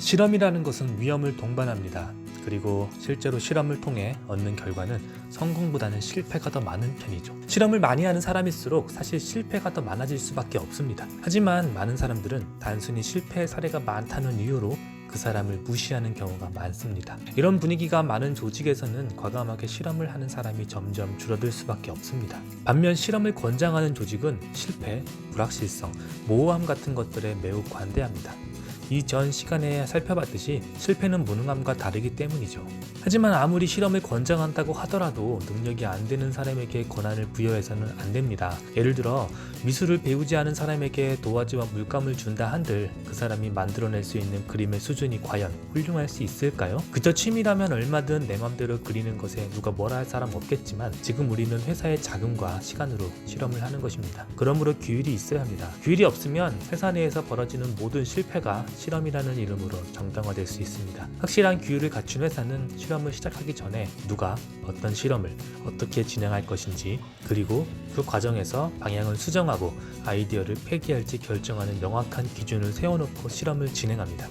실험이라는 것은 위험을 동반합니다. 그리고 실제로 실험을 통해 얻는 결과는 성공보다는 실패가 더 많은 편이죠. 실험을 많이 하는 사람일수록 사실 실패가 더 많아질 수밖에 없습니다. 하지만 많은 사람들은 단순히 실패 사례가 많다는 이유로 그 사람을 무시하는 경우가 많습니다. 이런 분위기가 많은 조직에서는 과감하게 실험을 하는 사람이 점점 줄어들 수밖에 없습니다. 반면 실험을 권장하는 조직은 실패, 불확실성, 모호함 같은 것들에 매우 관대합니다. 이전 시간에 살펴봤듯이 실패는 무능함과 다르기 때문이죠. 하지만 아무리 실험을 권장한다고 하더라도 능력이 안 되는 사람에게 권한을 부여해서는 안 됩니다. 예를 들어 미술을 배우지 않은 사람에게 도화지와 물감을 준다 한들 그 사람이 만들어낼 수 있는 그림의 수준이 과연 훌륭할 수 있을까요? 그저 취미라면 얼마든 내 맘대로 그리는 것에 누가 뭐라 할 사람 없겠지만 지금 우리는 회사의 자금과 시간으로 실험을 하는 것입니다. 그러므로 규율이 있어야 합니다. 규율이 없으면 회사 내에서 벌어지는 모든 실패가 실험이라는 이름으로 정당화될 수 있습니다. 확실한 규율을 갖춘 회사는 실험을 시작하기 전에 누가 어떤 실험을 어떻게 진행할 것인지 그리고 그 과정에서 방향을 수정하고 아이디어를 폐기할지 결정하는 명확한 기준을 세워놓고 실험을 진행합니다.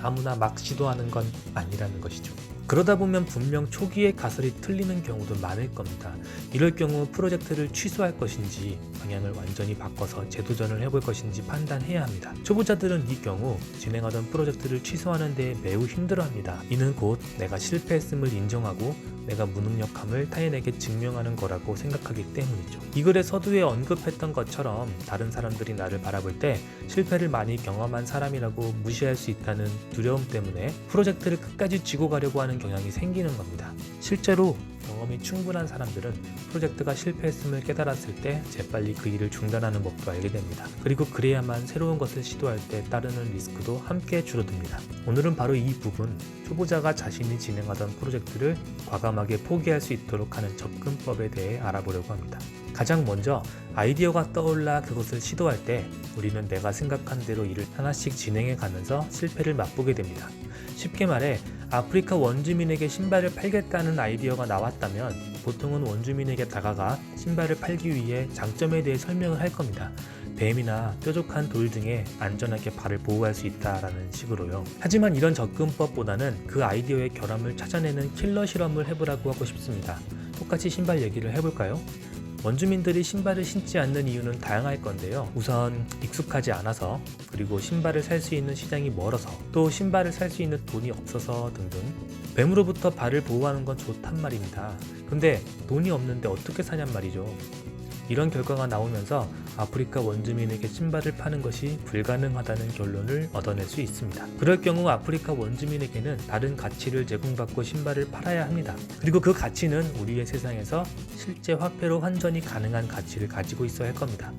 아무나 막 시도하는 건 아니라는 것이죠. 그러다 보면 분명 초기에 가설이 틀리는 경우도 많을 겁니다. 이럴 경우 프로젝트를 취소할 것인지 방향을 완전히 바꿔서 재도전을 해볼 것인지 판단해야 합니다. 초보자들은 이 경우 진행하던 프로젝트를 취소하는 데 매우 힘들어합니다. 이는 곧 내가 실패했음을 인정하고 내가 무능력함을 타인에게 증명하는 거라고 생각하기 때문이죠. 이 글의 서두에 언급했던 것처럼 다른 사람들이 나를 바라볼 때 실패를 많이 경험한 사람이라고 무시할 수 있다는 두려움 때문에 프로젝트를 끝까지 쥐고 가려고 하는 경향이 생기는 겁니다. 실제로 경험이 충분한 사람들은 프로젝트가 실패했음을 깨달았을 때 재빨리 그 일을 중단하는 법도 알게 됩니다. 그리고 그래야만 새로운 것을 시도할 때 따르는 리스크도 함께 줄어듭니다. 오늘은 바로 이 부분, 초보자가 자신이 진행하던 프로젝트를 과감하게 포기할 수 있도록 하는 접근법에 대해 알아보려고 합니다. 가장 먼저 아이디어가 떠올라 그것을 시도할 때 우리는 내가 생각한 대로 일을 하나씩 진행해 가면서 실패를 맛보게 됩니다. 쉽게 말해 아프리카 원주민에게 신발을 팔겠다는 아이디어가 나왔다면 보통은 원주민에게 다가가 신발을 팔기 위해 장점에 대해 설명을 할 겁니다. 뱀이나 뾰족한 돌 등에 안전하게 발을 보호할 수 있다라는 식으로요. 하지만 이런 접근법보다는 그 아이디어의 결함을 찾아내는 킬러 실험을 해보라고 하고 싶습니다. 똑같이 신발 얘기를 해볼까요? 원주민들이 신발을 신지 않는 이유는 다양할 건데요. 우선 익숙하지 않아서, 그리고 신발을 살 수 있는 시장이 멀어서, 또 신발을 살 수 있는 돈이 없어서 등등. 뱀으로부터 발을 보호하는 건 좋단 말입니다. 근데 돈이 없는데 어떻게 사냔 말이죠. 이런 결과가 나오면서 아프리카 원주민에게 신발을 파는 것이 불가능하다는 결론을 얻어낼 수 있습니다. 그럴 경우 아프리카 원주민에게는 다른 가치를 제공받고 신발을 팔아야 합니다. 그리고 그 가치는 우리의 세상에서 실제 화폐로 환전이 가능한 가치를 가지고 있어야 할 겁니다.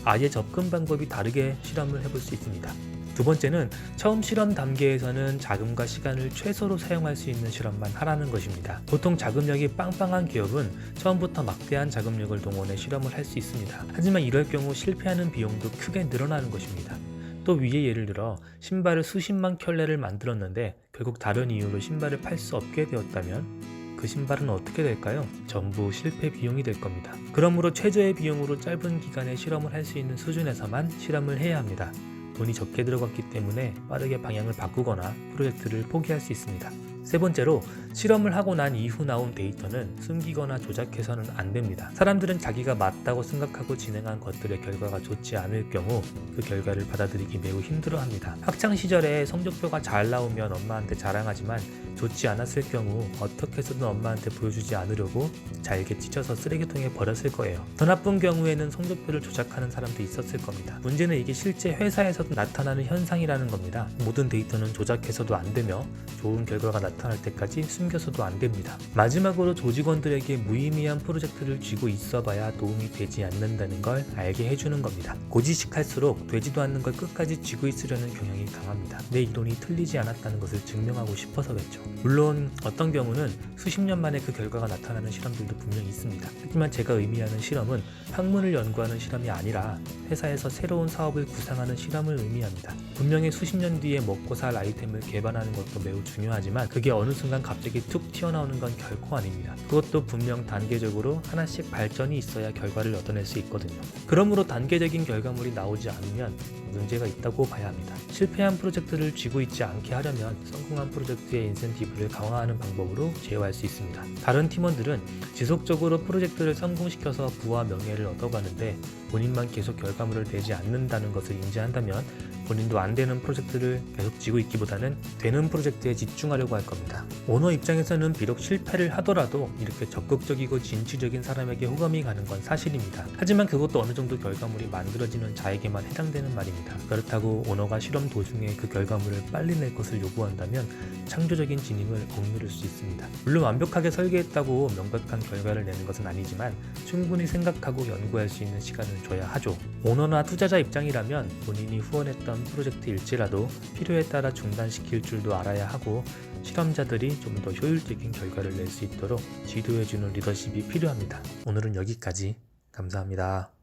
아예 접근 방법이 다르게 실험을 해볼 수 있습니다. 두 번째는 처음 실험 단계에서는 자금과 시간을 최소로 사용할 수 있는 실험만 하라는 것입니다. 보통 자금력이 빵빵한 기업은 처음부터 막대한 자금력을 동원해 실험을 할 수 있습니다. 하지만 이럴 경우 실패하는 비용도 크게 늘어나는 것입니다. 또 위에 예를 들어 신발을 수십만 켤레를 만들었는데 결국 다른 이유로 신발을 팔 수 없게 되었다면 그 신발은 어떻게 될까요? 전부 실패 비용이 될 겁니다. 그러므로 최저의 비용으로 짧은 기간에 실험을 할 수 있는 수준에서만 실험을 해야 합니다. 돈이 적게 들어갔기 때문에 빠르게 방향을 바꾸거나 프로젝트를 포기할 수 있습니다. 세 번째로 실험을 하고 난 이후 나온 데이터는 숨기거나 조작해서는 안 됩니다. 사람들은 자기가 맞다고 생각하고 진행한 것들의 결과가 좋지 않을 경우 그 결과를 받아들이기 매우 힘들어합니다. 학창 시절에 성적표가 잘 나오면 엄마한테 자랑하지만 좋지 않았을 경우 어떻게 해서든 엄마한테 보여주지 않으려고 잘게 찢어서 쓰레기통에 버렸을 거예요. 더 나쁜 경우에는 성적표를 조작하는 사람도 있었을 겁니다. 문제는 이게 실제 회사에서도 나타나는 현상이라는 겁니다. 모든 데이터는 조작해서도 안 되며 좋은 결과가 나타날 때까지 숨겨서도 안 됩니다. 마지막으로 조직원들에게 무의미한 프로젝트를 쥐고 있어봐야 도움이 되지 않는다는 걸 알게 해주는 겁니다. 고지식할수록 되지도 않는 걸 끝까지 쥐고 있으려는 경향이 강합니다. 내 이론이 틀리지 않았다는 것을 증명하고 싶어서겠죠. 물론 어떤 경우는 수십 년 만에 그 결과가 나타나는 실험들도 분명히 있습니다. 하지만 제가 의미하는 실험은 학문을 연구하는 실험이 아니라 회사에서 새로운 사업을 구상하는 실험을 의미합니다. 분명히 수십 년 뒤에 먹고 살 아이템을 개발하는 것도 매우 중요하지만 그게 그게 어느 순간 갑자기 툭 튀어나오는 건 결코 아닙니다. 그것도 분명 단계적으로 하나씩 발전이 있어야 결과를 얻어낼 수 있거든요. 그러므로 단계적인 결과물이 나오지 않으면 문제가 있다고 봐야 합니다. 실패한 프로젝트를 쥐고 있지 않게 하려면 성공한 프로젝트의 인센티브를 강화하는 방법으로 제어할 수 있습니다. 다른 팀원들은 지속적으로 프로젝트를 성공시켜서 부와 명예를 얻어가는데 본인만 계속 결과물을 내지 않는다는 것을 인지한다면 본인도 안 되는 프로젝트를 계속 쥐고 있기보다는 되는 프로젝트에 집중하려고 할 겁니다. 오너 입장에서는 비록 실패를 하더라도 이렇게 적극적이고 진취적인 사람에게 호감이 가는 건 사실입니다. 하지만 그것도 어느 정도 결과물이 만들어지는 자에게만 해당되는 말입니다. 그렇다고 오너가 실험 도중에 그 결과물을 빨리 낼 것을 요구한다면 창조적인 진행을 억누를 수 있습니다. 물론 완벽하게 설계했다고 명백한 결과를 내는 것은 아니지만 충분히 생각하고 연구할 수 있는 시간을 줘야 하죠. 오너나 투자자 입장이라면 본인이 후원했던 프로젝트일지라도 필요에 따라 중단시킬 줄도 알아야 하고 실험자들이 좀 더 효율적인 결과를 낼 수 있도록 지도해주는 리더십이 필요합니다. 오늘은 여기까지. 감사합니다.